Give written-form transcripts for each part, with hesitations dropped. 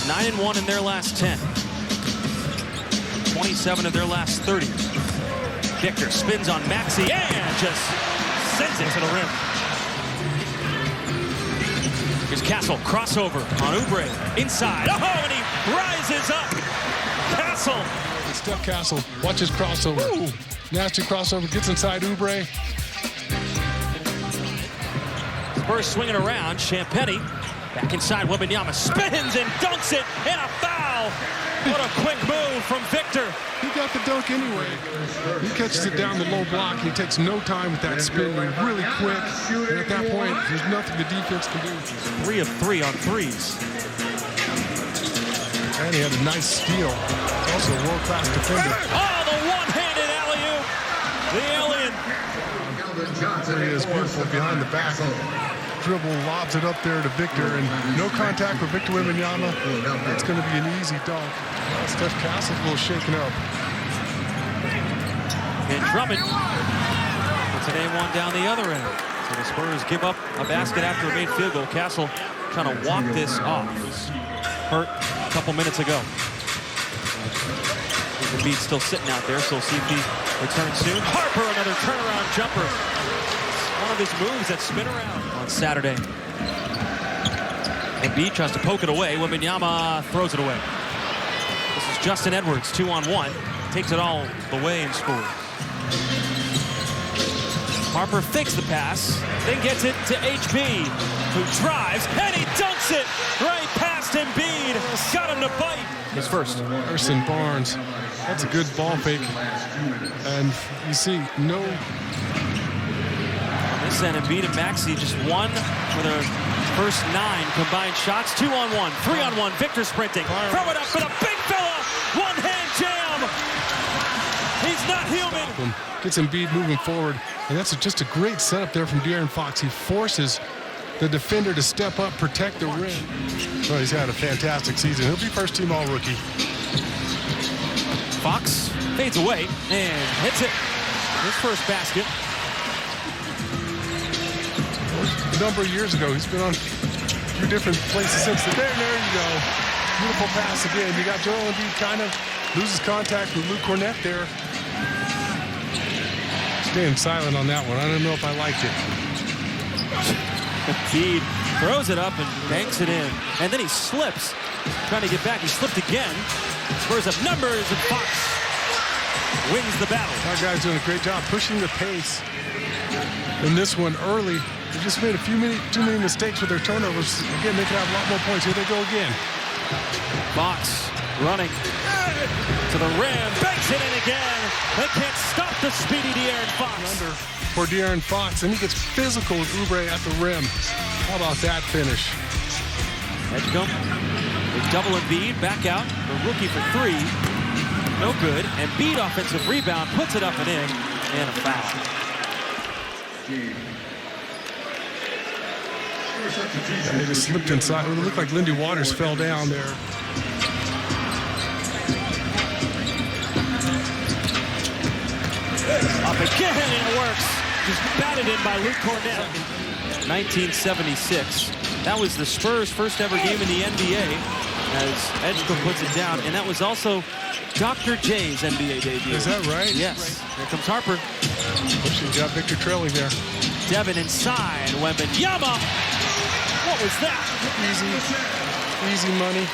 9-1 in their last 10. 27 of their last 30. Victor spins on Maxey and just sends it to the rim. Here's Castle, crossover on Oubre, inside. Oh, and he rises up. Castle. Steph Castle, watch his crossover. Ooh. Nasty crossover, gets inside Oubre. Spurs swinging around. Champagny back inside. Wembanyama spins and dunks it, and a foul. What a quick move from Victor. He got the dunk anyway. He catches it down the low block. He takes no time with that spin. Really quick. And at that point, there's nothing the defense can do. 3 of 3 on threes. And he had a nice steal. Also a world-class defender. Oh, the one-handed alley-oop. The alien. It is beautiful behind the back. Dribble, lobs it up there to Victor, and no contact with Victor Wembanyama. It's going to be an easy dunk. Steph Castle's a little shaken up. And Drummond puts an A1 down the other end. So the Spurs give up a basket after a made field goal. Castle trying to walk this off. Hurt a couple minutes ago. Embiid's still sitting out there, so we'll see if he returns soon. Harper, another turnaround jumper. One of his moves that spin around on Saturday. Embiid tries to poke it away. Wembanyama throws it away. This is Justin Edwards, 2-on-1. Takes it all the way and scores. Harper fakes the pass, then gets it to HB, who drives, and he dunks it right past Embiid. Got him to bite. His first. Harrison Barnes. That's a good ball fake. And you see, no... This end, Embiid and Maxey just won for their first 9 combined shots. 2-on-1, 3-on-1. Victor sprinting. Throw it up for the big fella. One-hand jam. He's not human. Gets Embiid moving forward. And that's just a great setup there from De'Aaron Fox. He forces the defender to step up, protect the rim. Oh, he's had a fantastic season. He'll be first-team All-Rookie. Fox fades away and hits it. His first basket. A number of years ago, he's been on a few different places since then. There you go. Beautiful pass again. You got Joel Embiid kind of loses contact with Luke Cornett there. Staying silent on that one. I don't know if I liked it. Embiid throws it up and banks it in. And then he slips. Trying to get back. He slipped again. Spurs have numbers, and Fox wins the battle. Our guy's doing a great job pushing the pace in this one early. They just made too many mistakes with their turnovers. Again, they could have a lot more points. Here they go again. Fox running to the rim, banks it in again. They can't stop the speedy De'Aaron Fox. Under for De'Aaron Fox, and he gets physical with Oubre at the rim. How about that finish? Edgecombe, they double Embiid, back out. The rookie for 3, no good. Embiid offensive rebound, puts it up and in, and a foul. Yeah, they just slipped inside. It looked like Lindy Waters fell down there. Up again, and it works. Just batted in by Luke Cornett. 1976. That was the Spurs' first ever game in the NBA, as Edgecombe puts it down. And that was also Dr. J's NBA debut. Is that right? Yes. Here comes Harper. She got Victor trailing there. Devin inside. Wembanyama. What was that? Easy money.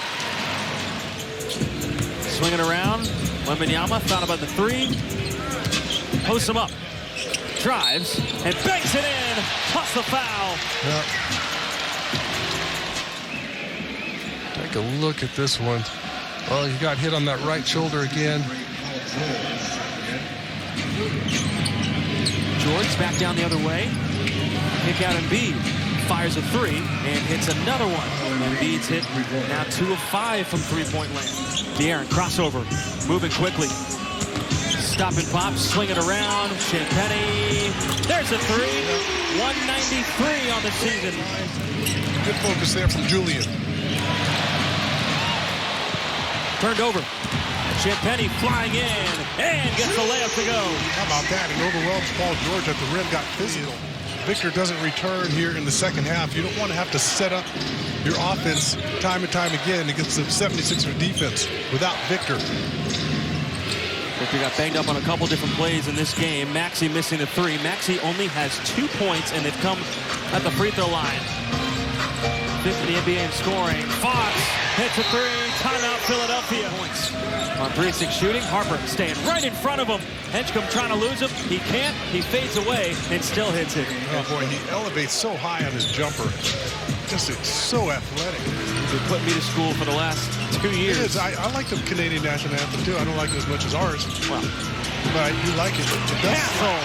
Swinging around. Wembanyama found about the 3. Posts him up. Drives and banks it in. Plus the foul. Yep. Take a look at this one. Well, he got hit on that right shoulder again. George back down the other way. Kick out Embiid. Fires a 3 and hits another one. Embiid's hit now 2 of 5 from three-point land. De'Aaron crossover, moving quickly. Stop and pop, swing it around. Champagny. There's a 3. 193 on the season. Good focus there from Julian. Turned over. Champagny flying in and gets the layup to go. How about that? It overwhelms Paul George at the rim, got physical. Victor doesn't return here in the second half. You don't want to have to set up your offense time and time again against the 76ers defense without Victor. Victor got banged up on a couple different plays in this game. Maxey missing the three. Maxey only has 2 points, and they've come at the free throw line. Fifth in the NBA in scoring. Fox hits a three. Timeout, Philadelphia. Points on 3-6 shooting. Harper staying right in front of him. Edgecombe trying to lose him. He can't. He fades away and still hits it. Oh boy, he elevates so high on his jumper. Just it's so athletic. They put me to school for the last 2 years. It is. I like the Canadian national anthem too. I don't like it as much as ours. Well, but you like it. Castle.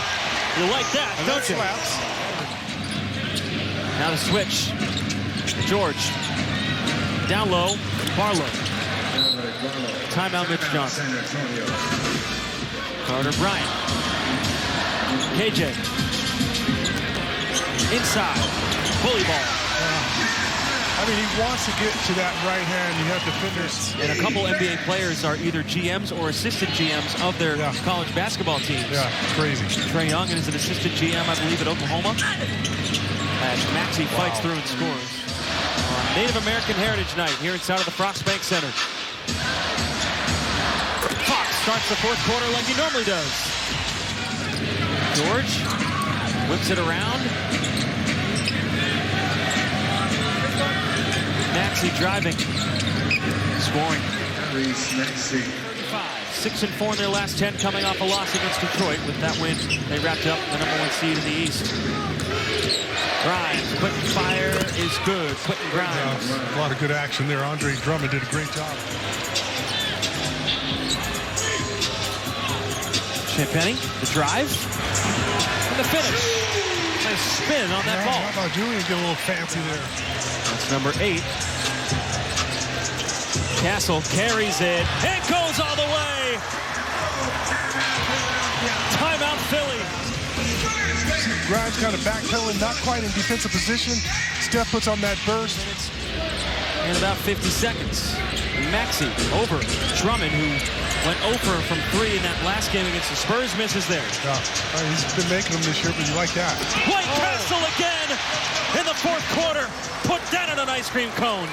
You like that, And don't that you? slaps. Now the switch. George. Down low. Barlow. Timeout, Mitch Johnson. Carter Bryant. KJ. Inside. Bully ball. I mean, he wants to get to that right hand. You have defenders. And a couple NBA players are either GMs or assistant GMs of their college basketball teams. Yeah, crazy. Trae Young is an assistant GM, I believe, at Oklahoma. As Maxey fights through and scores. On Native American Heritage Night here inside of the Fox Bank Center. Fox starts the fourth quarter like he normally does. George whips it around. Maxey driving, scoring. 6-4 in their last 10, coming off a loss against Detroit. With that win, they wrapped up the #1 seed in the East. Grimes, Quentin fire is good. Quentin Grimes. A lot of good action there. Andre Drummond did a great job. Champagny, the drive, and the finish. Nice spin on that ball. How about Julian get a little fancy there? That's number 8. Castle carries it. It goes all the way. Timeout, Philly. Grimes kind of backpedaling, not quite in defensive position. Steph puts on that burst. In about 50 seconds. Maxey over Drummond, who went over from 3 in that last game against the Spurs, misses there. Yeah. He's been making them this year, but you like that. White Castle again in the fourth quarter. Put down in an ice cream cone.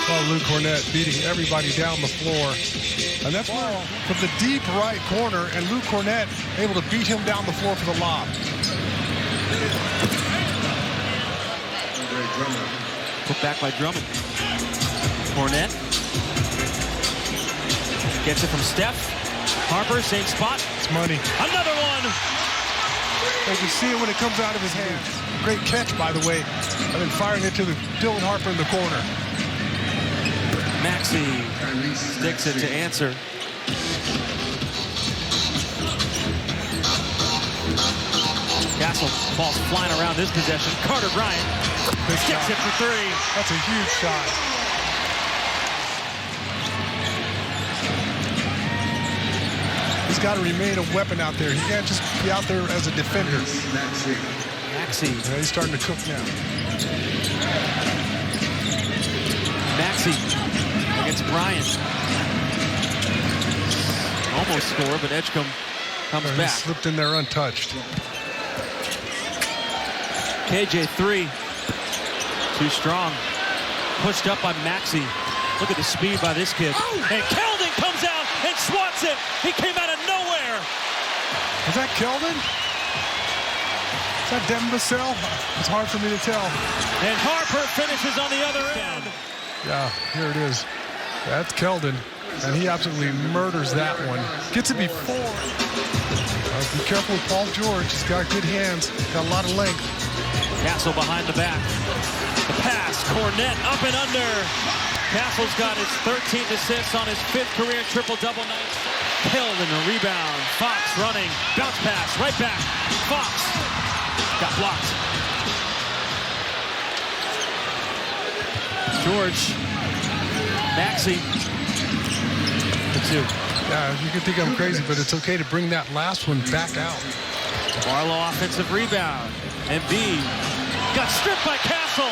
Oh, Luke Cornett beating everybody down the floor. And that's from the deep right corner, and Luke Cornett able to beat him down the floor for the lob. Put back by Drummond. Cornett. Gets it from Steph. Harper, same spot. It's money. Another one. You can see it when it comes out of his hands. Great catch, by the way. And then firing it to Dylan Harper in the corner. Maxey sticks it to answer. Castle, ball's flying around this possession. Carter Bryant gets it for 3. That's a huge shot. He's got to remain a weapon out there. He can't just be out there as a defender. Maxey. Yeah, he's starting to cook now. Maxey against Bryant. Almost scored, but Edgecombe comes He back. slipped in there untouched. KJ 3. Too strong. Pushed up by Maxey. Look at the speed by this kid. And Keldon comes out and swats it. He came out of nowhere. Is that Keldon? Is that Devin Vassell? It's hard for me to tell. And Harper finishes on the other end. Yeah, here it is. That's Keldon. And he absolutely murders that one. Gets it before. Be careful with Paul George. He's got good hands. Got a lot of length. Castle behind the back. The pass. Cornett up and under. Castle's got his 13th assists on his 5th career triple-double night. Keldon the rebound. Fox running. Bounce pass. Right back. Fox. Got blocked. George. Maxey. The 2. Yeah, you can think I'm crazy, but it's okay to bring that last one back out. Barlow offensive rebound. Embiid got stripped by Castle.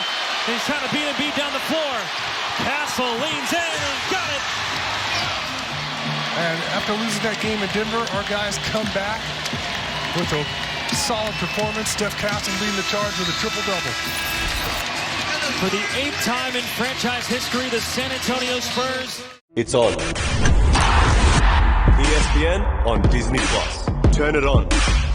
He's trying to beat Embiid down the floor. Castle leans in and got it. And after losing that game in Denver, our guys come back with a solid performance. Steph Castle leading the charge with a triple-double. For the 8th time in franchise history, the San Antonio Spurs. It's on. ESPN on Disney+. Turn it on.